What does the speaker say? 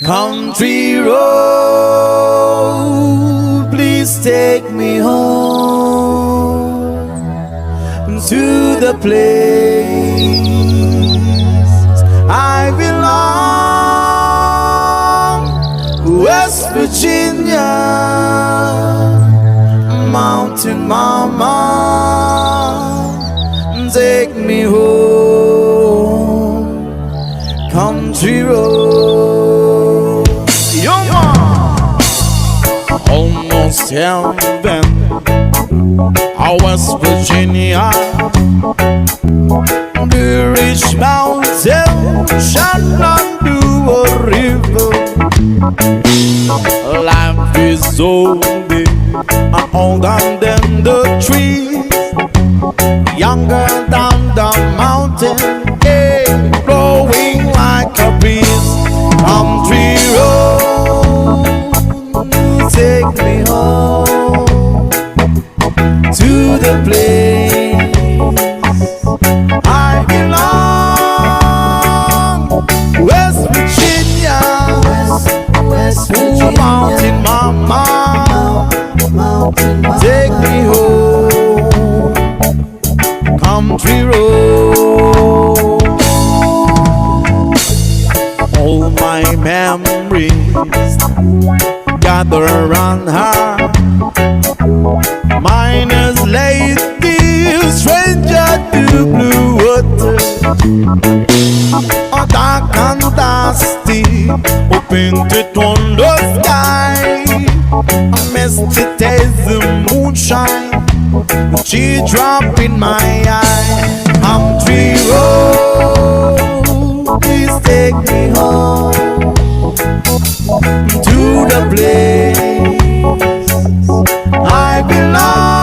Country road, please take me home to the place I belong, West Virginia, Mountain Mama, take me home, country road. Almost heaven, West Virginia. The rich mountain shall not do a river. Life is so big and older than the trees, younger than the mountain, hey, blowing like a breeze. Country road, take me home to the place I belong, West Virginia, West Virginia. Mountain Mama, take me home, country road. All my memories gather around her. Mine is lady, stranger to blue water. A dark and dusty, painted on the sky. A misty taste of moonshine, she drop in my eye. Country road, please take me home to the place I belong.